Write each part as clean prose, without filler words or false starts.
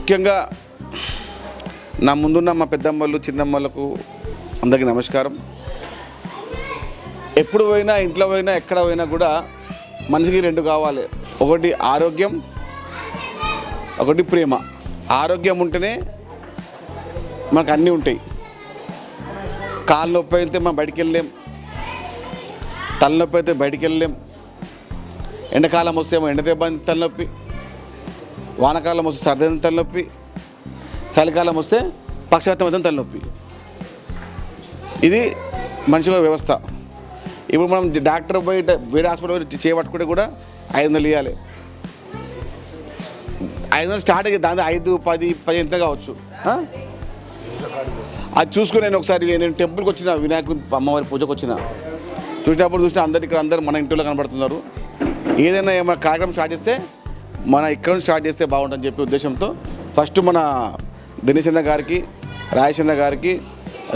ముఖ్యంగా నా ముందున్న మా పెద్దమ్మలు చిన్నమ్మలకు అందరికీ నమస్కారం. ఎప్పుడు పోయినా ఇంట్లో పోయినా ఎక్కడ పోయినా కూడా మనిషికి రెండు కావాలి. ఒకటి ఆరోగ్యం, ఒకటి ప్రేమ. ఆరోగ్యం ఉంటేనే మనకు అన్నీ ఉంటాయి. కాలు నొప్పి అయితే మనం బయటికి వెళ్ళలేం, తలనొప్పి అయితే బయటికి వెళ్ళలేం, ఎండాకాలం వస్తే ఎండ దెబ్బ తలనొప్పి, వానకాలం వస్తే సర్ది తలనొప్పి, చలికాలం వస్తే పక్షవాతం అయితే తలనొప్పి. ఇది మనిషి వ్యవస్థ. ఇప్పుడు మనం డాక్టర్ పోయి వేరే హాస్పిటల్ పోయి చేపట్టుకుంటే కూడా 500 ఇవ్వాలి. 500 స్టార్ట్ అయ్యి దాని 5, 10, 10 ఎంత కావచ్చు. అది చూసుకుని నేను టెంపుల్కి వచ్చిన, వినాయకుని అమ్మవారి పూజకు వచ్చిన, చూసినప్పుడు అందరు మన ఇంట్లో కనబడుతున్నారు. ఏదైనా ఏమైనా కార్యక్రమం స్టార్ట్ చేస్తే మన ఇక్కడ నుంచి స్టార్ట్ చేస్తే బాగుంటుందని చెప్పి ఉద్దేశంతో ఫస్ట్ మన దినేష్ అన్న గారికి, రాజేష్ అన్న గారికి,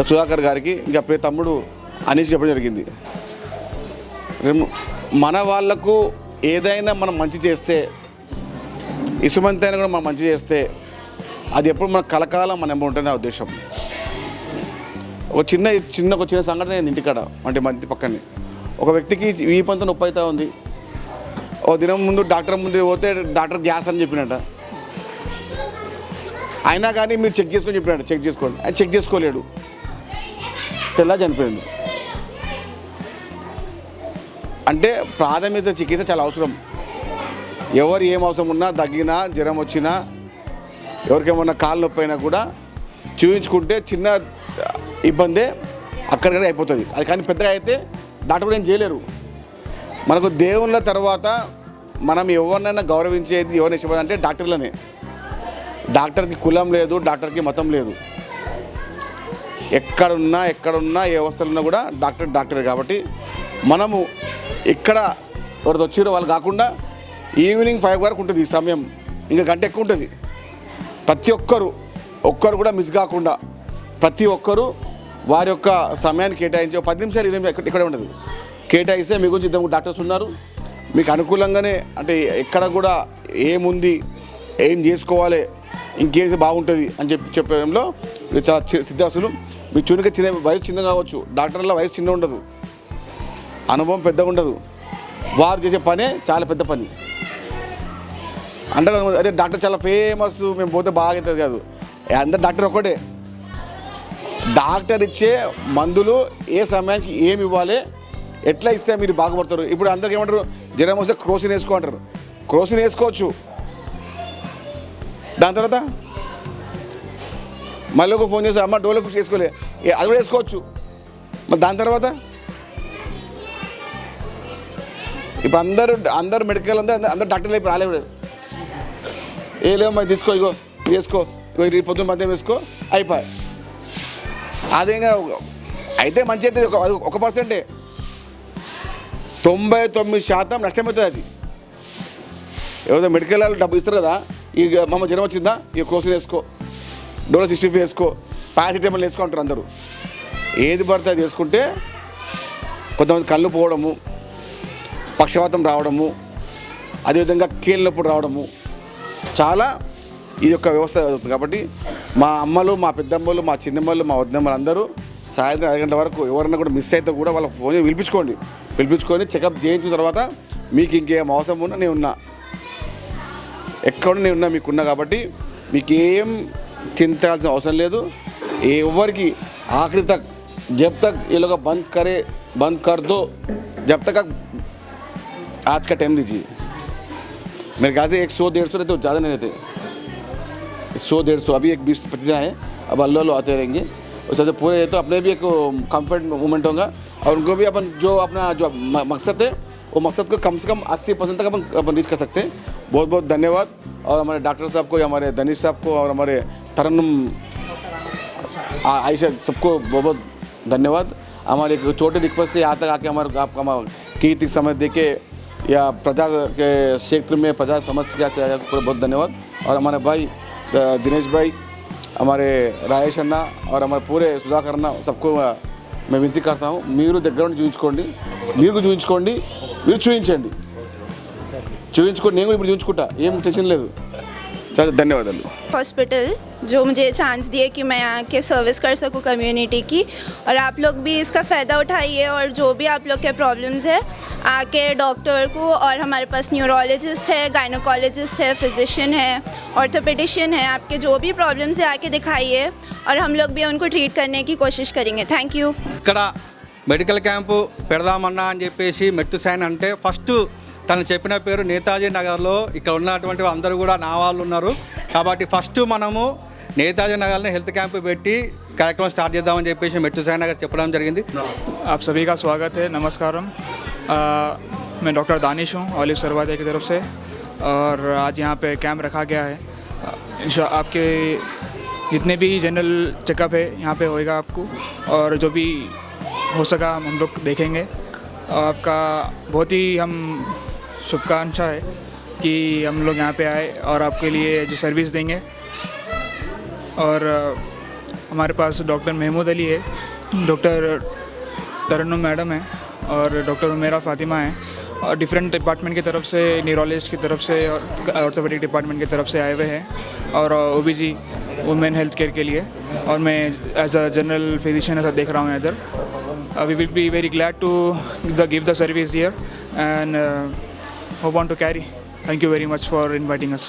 సుధాకర్ గారికి, ఇంకా ప్రియ తమ్ముడు అనీష్ చెప్పడం జరిగింది. మన వాళ్లకు ఏదైనా మనం మంచి చేస్తే, ఇసుమంతి అయినా కూడా మనం మంచి చేస్తే అది ఎప్పుడు మన కలకాలం మన ఉంటుంది నా ఉద్దేశం. ఒక చిన్న సంఘటన నేను ఇంటికాడ అంటే మంచి పక్కనే ఒక వ్యక్తికి ఈ పంత నొప్పి అవుతా ఉంది. ఓ దినం ముందు డాక్టర్ ముందు పోతే డాక్టర్ గ్యాస్ అని చెప్పినట్ట. అయినా కానీ మీరు చెక్ చేసుకొని చెప్పినట్టు, చెక్ చేసుకోండి. ఆయన చెక్ చేసుకోలేడు, తెల్లా చనిపోయాడు. అంటే ప్రాథమిక చికిత్స చాలా అవసరం. ఎవరు ఏం అవసరం ఉన్నా, దగ్గినా, జ్వరం వచ్చినా, ఎవరికేమన్నా కాలు నొప్పి అయినా కూడా చూపించుకుంటే చిన్న ఇబ్బందే అక్కడికక్కడ అయిపోతుంది. అది కానీ పెద్దగా అయితే డాక్టర్ కూడా ఏం చేయలేరు. మనకు దేవుళ్ళ తర్వాత మనం ఎవరినైనా గౌరవించేది, ఎవరిని ఇష్టపడేది అంటే డాక్టర్లనే. డాక్టర్కి కులం లేదు, డాక్టర్కి మతం లేదు. ఎక్కడున్నా ఏ అవస్థలున్నా కూడా డాక్టర్ కాబట్టి మనము ఇక్కడ ఎవరితో వచ్చిరో వాళ్ళు కాకుండా ఈవినింగ్ 5 వరకు ఉంటుంది ఈ సమయం, ఇంకా గంట ఎక్కువ ఉంటుంది. ప్రతి ఒక్కరు కూడా మిస్ కాకుండా ప్రతి ఒక్కరు వారి యొక్క సమయాన్ని కేటాయించి 10 నిమిషాలు ఇక్కడ ఉండదు కేటాయిస్తే మీ గురించి ఇద్దరు డాక్టర్స్ ఉన్నారు. మీకు అనుకూలంగానే అంటే ఎక్కడ కూడా ఏముంది, ఏం చేసుకోవాలి, ఇంకేం బాగుంటుంది అని చెప్పడంలో చాలా సిద్ధాసులు. మీ చూడక వయసు చిన్న కావచ్చు, డాక్టర్ల వయసు చిన్న ఉండదు, అనుభవం పెద్దగా ఉండదు. వారు చేసే పనే చాలా పెద్ద పని. అంటే అదే డాక్టర్ చాలా ఫేమస్, మేము పోతే బాగా అవుతుంది కాదు. అందరు డాక్టర్ ఒకటే. డాక్టర్ ఇచ్చే మందులు ఏ సమయానికి ఏమి ఇవ్వాలి, ఎట్లా ఇస్తే మీరు బాగుపడతారు. ఇప్పుడు అందరికి ఏమంటారు, జ్వరం వస్తే క్రోసిన్ వేసుకో అంటారు. క్రోసిన్ వేసుకోవచ్చు, దాని తర్వాత మళ్ళీ ఒక ఫోన్ చేసి అమ్మ డోలో చేసుకోలే, అది కూడా వేసుకోవచ్చు. మరి దాని తర్వాత ఇప్పుడు అందరు మెడికల్ అందరు డాక్టర్లు అయిపోయి రాలేవు. ఏ లేవు మరి తీసుకో, ఇగో వేసుకో, ఇగో పొద్దున్న మధ్యాహ్నం వేసుకో, అయిపోయి. అదేగా అయితే మంచి అయితే 1%. 99% నష్టమవుతుంది. అది ఎవరైతే మెడికల్ వాళ్ళు డబ్బు ఇస్తారు కదా, ఇక మమ్మ జ్వరం వచ్చిందా, ఇక క్రోసిన్ వేసుకో, డోలో 65 వేసుకో, పారాసిటమాల్ వేసుకో అంటారు అందరూ. ఏది పడితే అది వేసుకుంటే కొంతమంది కళ్ళు పోవడము, పక్షవాతం రావడము, అదేవిధంగా కీళ్ళ నొప్పి రావడము చాలా ఈ యొక్క వ్యవస్థ అవుతుంది. కాబట్టి మా అమ్మలు, మా పెద్దమ్మలు, మా చిన్నమ్మలు, మా వద్దమ్మలు అందరూ సాయంత్రం 5 గంటల వరకు ఎవరైనా కూడా మిస్ అయితే కూడా వాళ్ళ ఫోన్ పిలిపించుకొని చెకప్ చేయించిన తర్వాత మీకు ఇంకేం అవసరం ఉన్నా నేనున్నా, ఎక్కడ నేనున్నా మీకున్నా. కాబట్టి మీకేం చింతాల్సిన అవసరం లేదు. ఎవరికి ఆఖరి తక్ జబ్ తక్ ये लोग बंद कर दो, जब तक आज का टाइम दीजिए. मेरे ख्याल से 100-150 रहते, ज़्यादा नहीं रहते. 100-150 अभी एक 20-25 है, अब अल्लाह आते रहेंगे. उससे तो पूरे तो अपने भी एक कंफर्ट मूवमेंट होगा और उनको भी अपन जो अपना जो मकसद है वो मकसद को कम से कम 80% तक अपन रीच कर सकते हैं. बहुत बहुत धन्यवाद. और हमारे डॉक्टर साहब को, हमारे दनीश साहब को और हमारे तरन्नुम आयशा सबको बहुत बहुत धन्यवाद. हमारे एक छोटे रिक्वेस्ट से यहाँ तक आके आपका कीर्ति समय दे के या प्रजा के क्षेत्र में प्रजा समस्या से आया, बहुत धन्यवाद. और हमारे भाई दिनेश भाई, हमारे राजेश अन्ना और हमारे पूरे सुधाकर अन्ना सबको मैं विनती करता हूँ, మీరు దగ్గర ఉండి చూయించుకోండి, చూయించుకోండి. నేను కూడా ఇప్పుడు చూయించుకుంటా, ఏం టెన్షన్ లేదు. చాలా ధన్యవాదాలు. हॉस्पिटल जो मुझे चांस दिए कि मैं आके सर्विस कर सकूं कम्युनिटी की, और आप लोग भी इसका फ़ायदा उठाइए और जो भी आप लोग के प्रॉब्लम्स है आके डॉक्टर को, और हमारे पास न्यूरोलॉजिस्ट है, गायनोकोलॉजिस्ट है, फिजिशियन है, ऑर्थोपेडिशियन है, आपके जो भी प्रॉब्लम्स है आके दिखाइए और हम लोग भी उनको ट्रीट करने की कोशिश करेंगे. Thank you. ఇక్కడ మెడికల్ క్యాంపు పెడదామన్నా అని చెప్పేసి మెట్టు సైన్ అంటే ఫస్ట్ తను చెప్పిన పేరు నేతాజీ నగర్లో. ఇక్కడ ఉన్నటువంటి అందరూ కూడా నా వాళ్ళు ఉన్నారు కాబట్టి ఫస్ట్ మనము నేతాజీ నగర్లో హెల్త్ క్యాంప్ పెట్టి కార్యక్రమం స్టార్ట్ చేద్దామని చెప్పేసి మెట్టు సైన్ నగర్ చెప్పడం జరిగింది. आप सभी का स्वागत है. नमस्कारम. मैं डॉक्टर दानिश हूँ ऑलिव सर्वादे की तरफ से, और आज यहाँ पे कैंप रखा गया है. आपके जितने भी जनरल चेकअप है यहाँ पे होएगा आपको, और जो भी हो सका हम लोग देखेंगे. आपका बहुत ही हम शुभकामना है कि हम लोग यहाँ पे आए और आपके लिए जो सर्विस देंगे. और हमारे पास डॉक्टर महमूद अली है, डॉक्टर तरन्नुम मैडम है, और डॉक्टर उमेरा फातिमा है, और डिफरेंट डिपार्टमेंट की तरफ से, न्यूरोलॉजिस्ट की तरफ से और ऑर्थोपेडिक डिपार्टमेंट की तरफ से आए हुए हैं, और ओबीजी वुमेन हेल्थ केयर के लिए. और मैं एज अ जनरल फिजिशियन ऐसा देख रहा हूँ इधर. We will be very glad to give the service here and hope on to carry. Thank you very much for inviting us.